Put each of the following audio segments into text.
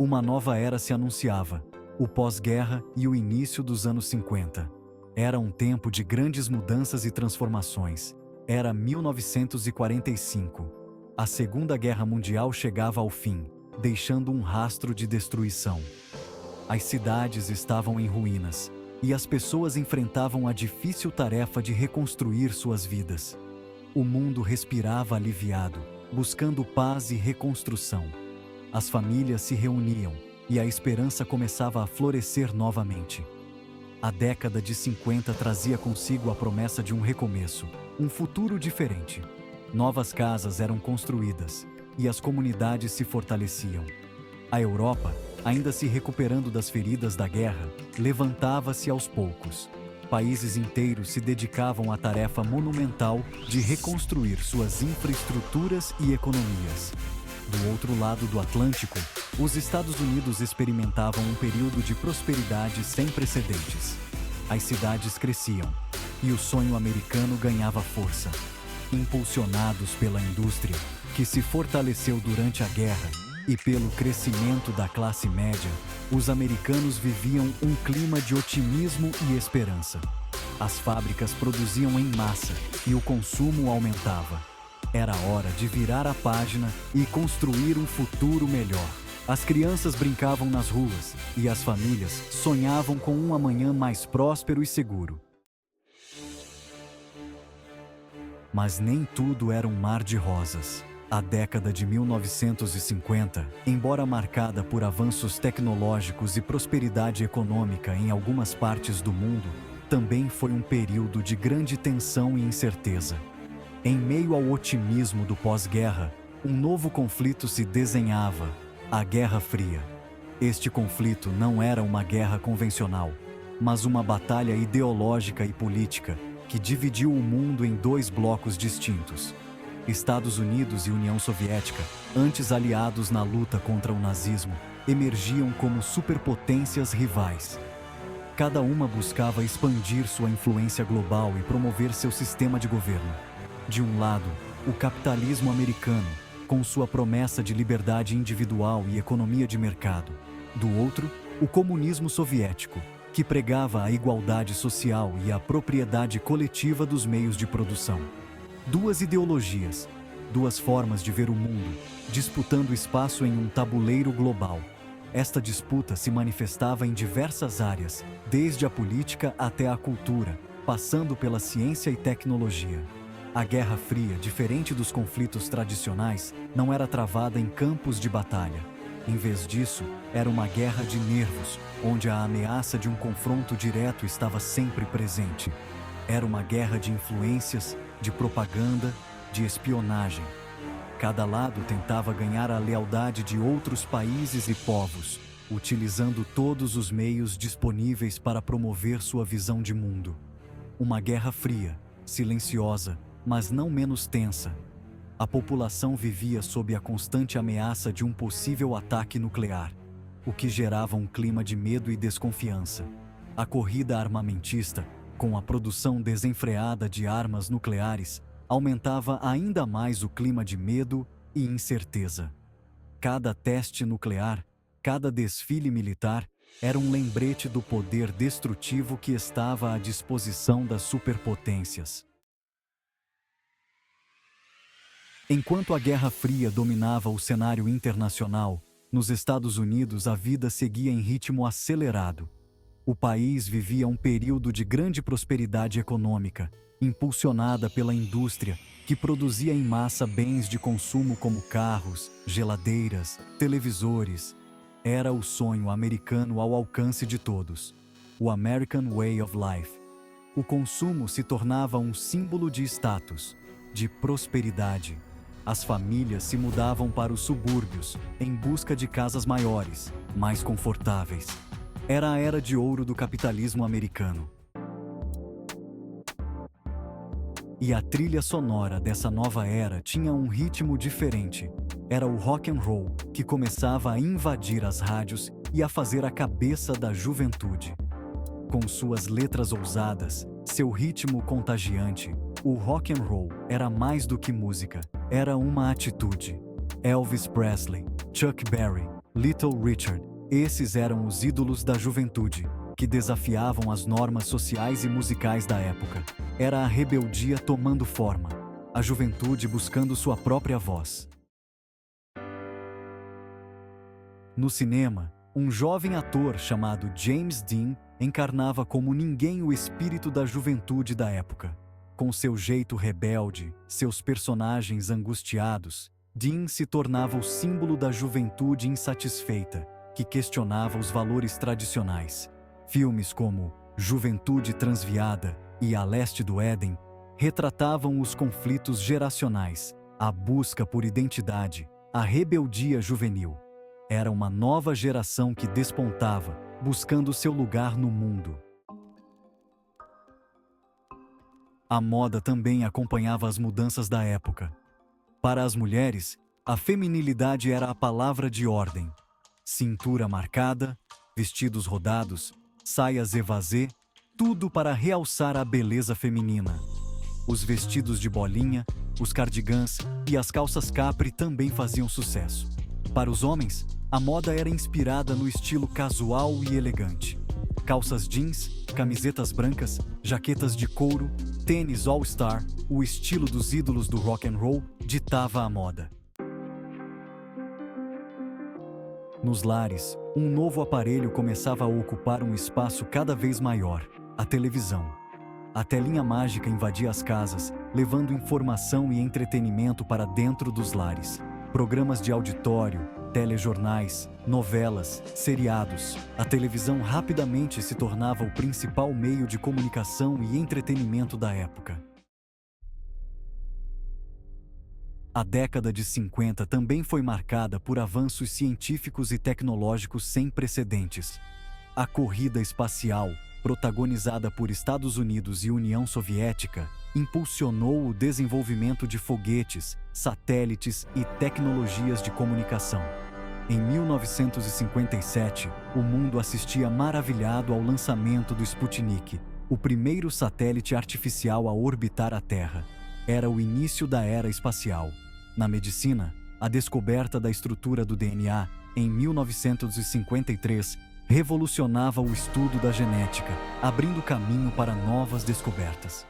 Uma nova era se anunciava, o pós-guerra e o início dos anos 50. Era um tempo de grandes mudanças e transformações. Era 1945. A Segunda Guerra Mundial chegava ao fim, deixando um rastro de destruição. As cidades estavam em ruínas, e as pessoas enfrentavam a difícil tarefa de reconstruir suas vidas. O mundo respirava aliviado, buscando paz e reconstrução. As famílias se reuniam, e a esperança começava a florescer novamente. A década de 50 trazia consigo a promessa de um recomeço, um futuro diferente. Novas casas eram construídas, e as comunidades se fortaleciam. A Europa, ainda se recuperando das feridas da guerra, levantava-se aos poucos. Países inteiros se dedicavam à tarefa monumental de reconstruir suas infraestruturas e economias. Do outro lado do Atlântico, os Estados Unidos experimentavam um período de prosperidade sem precedentes. As cidades cresciam, e o sonho americano ganhava força. Impulsionados pela indústria, que se fortaleceu durante a guerra, e pelo crescimento da classe média, os americanos viviam um clima de otimismo e esperança. As fábricas produziam em massa, e o consumo aumentava. Era hora de virar a página e construir um futuro melhor. As crianças brincavam nas ruas, e as famílias sonhavam com um amanhã mais próspero e seguro. Mas nem tudo era um mar de rosas. A década de 1950, embora marcada por avanços tecnológicos e prosperidade econômica em algumas partes do mundo, também foi um período de grande tensão e incerteza. Em meio ao otimismo do pós-guerra, um novo conflito se desenhava, a Guerra Fria. Este conflito não era uma guerra convencional, mas uma batalha ideológica e política que dividiu o mundo em dois blocos distintos. Estados Unidos e União Soviética, antes aliados na luta contra o nazismo, emergiam como superpotências rivais. Cada uma buscava expandir sua influência global e promover seu sistema de governo. De um lado, o capitalismo americano, com sua promessa de liberdade individual e economia de mercado. Do outro, o comunismo soviético, que pregava a igualdade social e a propriedade coletiva dos meios de produção. Duas ideologias, duas formas de ver o mundo, disputando espaço em um tabuleiro global. Esta disputa se manifestava em diversas áreas, desde a política até a cultura, passando pela ciência e tecnologia. A Guerra Fria, diferente dos conflitos tradicionais, não era travada em campos de batalha. Em vez disso, era uma guerra de nervos, onde a ameaça de um confronto direto estava sempre presente. Era uma guerra de influências, de propaganda, de espionagem. Cada lado tentava ganhar a lealdade de outros países e povos, utilizando todos os meios disponíveis para promover sua visão de mundo. Uma guerra fria, silenciosa, mas não menos tensa. A população vivia sob a constante ameaça de um possível ataque nuclear, o que gerava um clima de medo e desconfiança. A corrida armamentista, com a produção desenfreada de armas nucleares, aumentava ainda mais o clima de medo e incerteza. Cada teste nuclear, cada desfile militar, era um lembrete do poder destrutivo que estava à disposição das superpotências. Enquanto a Guerra Fria dominava o cenário internacional, nos Estados Unidos a vida seguia em ritmo acelerado. O país vivia um período de grande prosperidade econômica, impulsionada pela indústria, que produzia em massa bens de consumo como carros, geladeiras, televisores. Era o sonho americano ao alcance de todos, o American Way of Life. O consumo se tornava um símbolo de status, de prosperidade. As famílias se mudavam para os subúrbios, em busca de casas maiores, mais confortáveis. Era a era de ouro do capitalismo americano. E a trilha sonora dessa nova era tinha um ritmo diferente. Era o rock and roll, que começava a invadir as rádios e a fazer a cabeça da juventude. Com suas letras ousadas, seu ritmo contagiante, o rock and roll era mais do que música, era uma atitude. Elvis Presley, Chuck Berry, Little Richard. Esses eram os ídolos da juventude, que desafiavam as normas sociais e musicais da época. Era a rebeldia tomando forma, a juventude buscando sua própria voz. No cinema, um jovem ator chamado James Dean encarnava como ninguém o espírito da juventude da época. Com seu jeito rebelde, seus personagens angustiados, Dean se tornava o símbolo da juventude insatisfeita, que questionava os valores tradicionais. Filmes como Juventude Transviada e A Leste do Éden retratavam os conflitos geracionais, a busca por identidade, a rebeldia juvenil. Era uma nova geração que despontava, buscando seu lugar no mundo. A moda também acompanhava as mudanças da época. Para as mulheres, a feminilidade era a palavra de ordem. Cintura marcada, vestidos rodados, saias évasées, tudo para realçar a beleza feminina. Os vestidos de bolinha, os cardigans e as calças capri também faziam sucesso. Para os homens, a moda era inspirada no estilo casual e elegante. Calças jeans, camisetas brancas, jaquetas de couro, tênis all-star, o estilo dos ídolos do rock and roll ditava a moda. Nos lares, um novo aparelho começava a ocupar um espaço cada vez maior: a televisão. A telinha mágica invadia as casas, levando informação e entretenimento para dentro dos lares. Programas de auditório, telejornais, novelas, seriados. A televisão rapidamente se tornava o principal meio de comunicação e entretenimento da época. A década de 50 também foi marcada por avanços científicos e tecnológicos sem precedentes. A corrida espacial, protagonizada por Estados Unidos e União Soviética, impulsionou o desenvolvimento de foguetes, satélites e tecnologias de comunicação. Em 1957, o mundo assistia maravilhado ao lançamento do Sputnik, o primeiro satélite artificial a orbitar a Terra. Era o início da era espacial. Na medicina, a descoberta da estrutura do DNA, em 1953, revolucionava o estudo da genética, abrindo caminho para novas descobertas.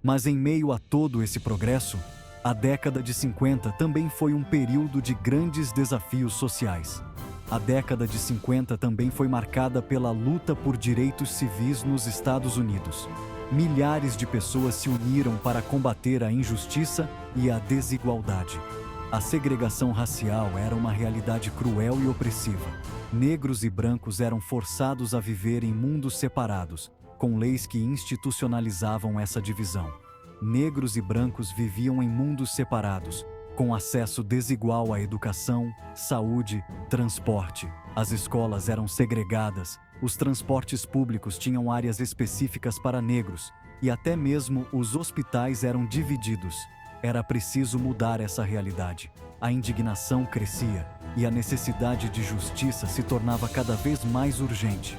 Mas em meio a todo esse progresso, a década de 50 também foi um período de grandes desafios sociais. A década de 50 também foi marcada pela luta por direitos civis nos Estados Unidos. Milhares de pessoas se uniram para combater a injustiça e a desigualdade. A segregação racial era uma realidade cruel e opressiva. Negros e brancos eram forçados a viver em mundos separados, com leis que institucionalizavam essa divisão. Negros e brancos viviam em mundos separados, com acesso desigual à educação, saúde, transporte. As escolas eram segregadas, os transportes públicos tinham áreas específicas para negros, e até mesmo os hospitais eram divididos. Era preciso mudar essa realidade. A indignação crescia, e a necessidade de justiça se tornava cada vez mais urgente.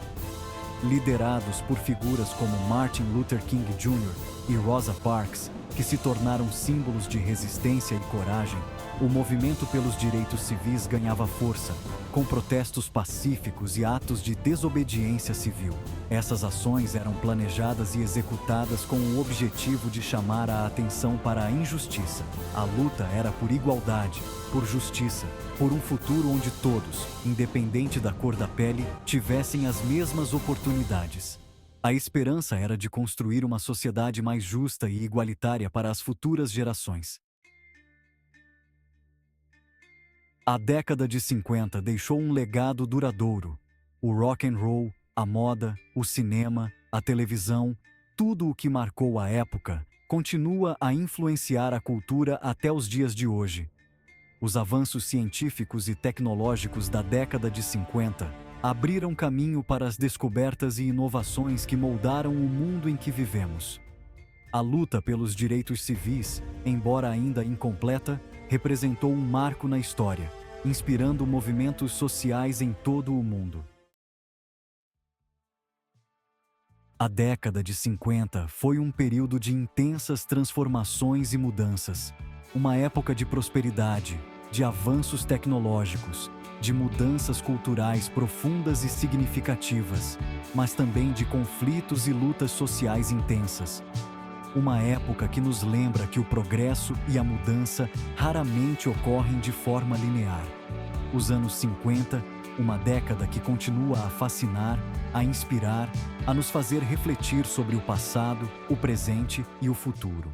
Liderados por figuras como Martin Luther King Jr. e Rosa Parks, que se tornaram símbolos de resistência e coragem, o movimento pelos direitos civis ganhava força, com protestos pacíficos e atos de desobediência civil. Essas ações eram planejadas e executadas com o objetivo de chamar a atenção para a injustiça. A luta era por igualdade, por justiça, por um futuro onde todos, independente da cor da pele, tivessem as mesmas oportunidades. A esperança era de construir uma sociedade mais justa e igualitária para as futuras gerações. A década de 50 deixou um legado duradouro. O rock and roll, a moda, o cinema, a televisão, tudo o que marcou a época, continua a influenciar a cultura até os dias de hoje. Os avanços científicos e tecnológicos da década de 50 abriram caminho para as descobertas e inovações que moldaram o mundo em que vivemos. A luta pelos direitos civis, embora ainda incompleta, representou um marco na história, inspirando movimentos sociais em todo o mundo. A década de 50 foi um período de intensas transformações e mudanças, uma época de prosperidade, de avanços tecnológicos, de mudanças culturais profundas e significativas, mas também de conflitos e lutas sociais intensas. Uma época que nos lembra que o progresso e a mudança raramente ocorrem de forma linear. Os anos 50, uma década que continua a fascinar, a inspirar, a nos fazer refletir sobre o passado, o presente e o futuro.